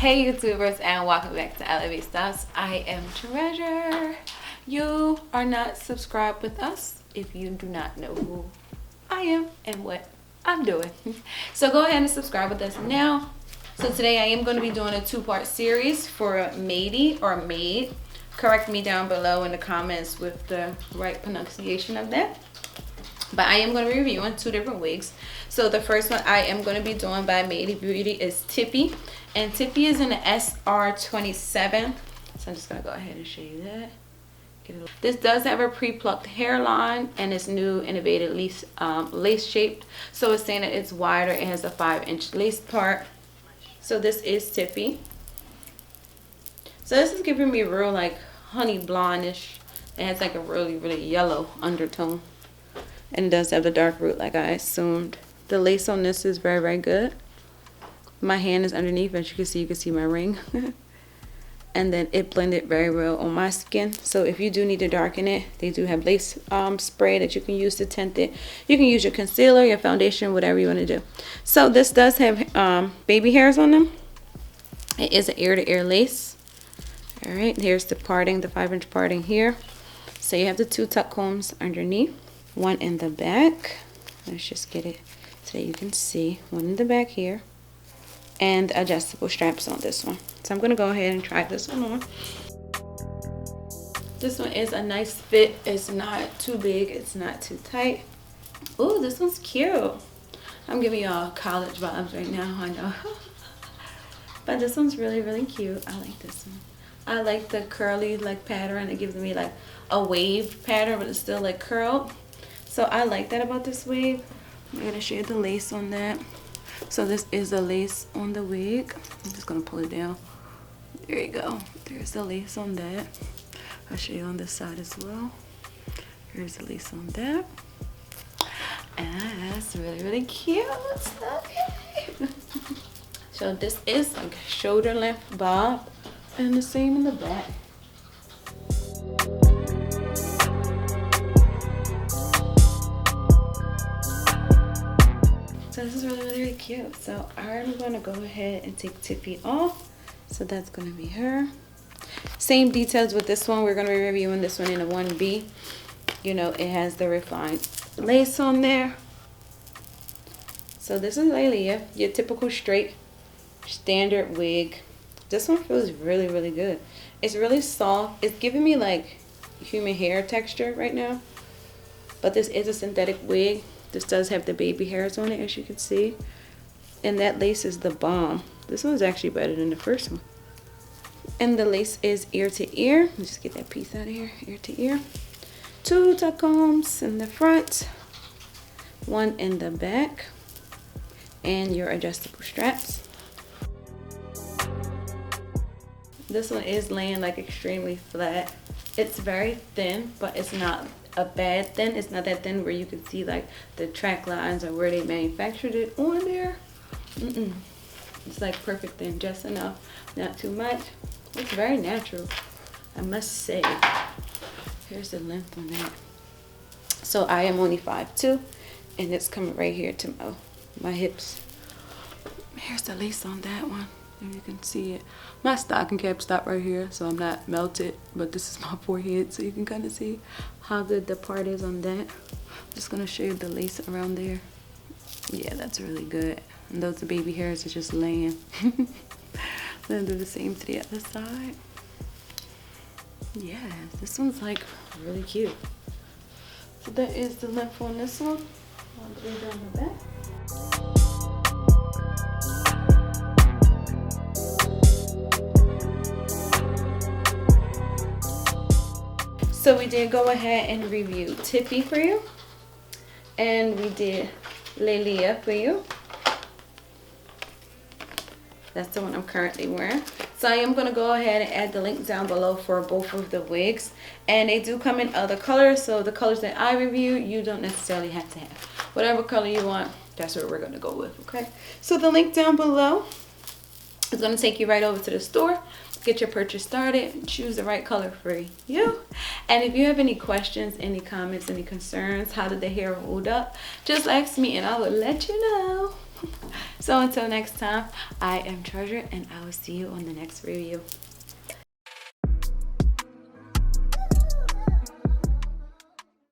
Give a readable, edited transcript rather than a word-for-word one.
Hey YouTubers, and welcome back to Elevate Styles. I am Treasure. You are not subscribed with us if you do not know who I am and what I'm doing. So go ahead and subscribe with us now. So today I am going to be doing a two-part series for Mayde or Mayde. Correct me down below in the comments with the right pronunciation of that. But I am going to be reviewing two different wigs. So the first one I am going to be doing by Mayde Beauty is Tiffy. And Tiffy is in the SR27. So I'm just going to go ahead and show you that. This does have a pre-plucked hairline and it's new innovative lace shaped. So it's saying that it's wider. It has a 5-inch lace part. So this is Tiffy. So this is giving me real like honey blondish. It has like a really yellow undertone. And it does have the dark root like I assumed. The lace on this is very good. My hand is underneath, as you can see my ring. And then it blended very well on my skin. So if you do need to darken it, they do have lace spray that you can use to tint it. You can use your concealer, your foundation, whatever you want to do. So this does have baby hairs on them. It is an ear-to-ear lace. All right, here's the parting, the 5-inch parting here. So you have the 2 tuck combs underneath, one in the back. Let's just get it so that you can see. One in the back here. And adjustable straps on this one. So I'm going to go ahead and try this one on. This one is a nice fit. It's not too big. It's not too tight. Ooh, this one's cute. I'm giving y'all college vibes right now, I know. But this one's really cute. I like this one. I like the curly like pattern. It gives me like a wave pattern, but it's still like curled. So I like that about this wig. I'm going to show you the lace on that. So this is the lace on the wig. I'm just going to pull it down. There you go. There's the lace on that. I'll show you on this side as well. Here's the lace on that. And that's really cute. Okay. So this is like a shoulder length bob. And the same in the back. So this is really cute. So I'm going to go ahead and take Tiffy off. So that's going to be her. Same details with this one. We're going to be reviewing this one in a 1B. You know, it has the refined lace on there. So this is Lelia, your typical straight standard wig. This one feels really good. It's really soft. It's giving me like human hair texture right now. But this is a synthetic wig. This does have the baby hairs on it, as you can see. And that lace is the bomb. This one's actually better than the first one. And the lace is ear to ear. Let's just get that piece out of here. Ear to ear. 2 tuck combs in the front. 1 in the back. And your adjustable straps. This one is laying like extremely flat. It's very thin, but it's not a bad thin. It's not that thin where you can see like the track lines or where they manufactured it on there. It's like perfect thin, just enough, not too much. It's very natural, I must say. Here's the length on that. So I am only 5'2", and it's coming right here to my hips. Here's the lace on that one. If you can see it. My stocking cap stopped right here, so I'm not melted, but this is my forehead, so you can kind of see how good the part is on that. I'm just gonna show you the lace around there. Yeah, that's really good. And those baby hairs are just laying. Then do the same to the other side. Yeah, this one's like really cute. So that is the length on this one. All the way down the back. So we did go ahead and review Tiffy for you. And we did Lelia for you. That's the one I'm currently wearing. So I am going to go ahead and add the link down below for both of the wigs. And they do come in other colors. So the colors that I review, you don't necessarily have to have. Whatever color you want, that's what we're going to go with, okay? So the link down below is going to take you right over to the store. Get your purchase started. Choose the right color for you. And if you have any questions, any comments, any concerns, how did the hair hold up, just ask me and I will let you know. So until next time, I am Treasure, and I will see you on the next review.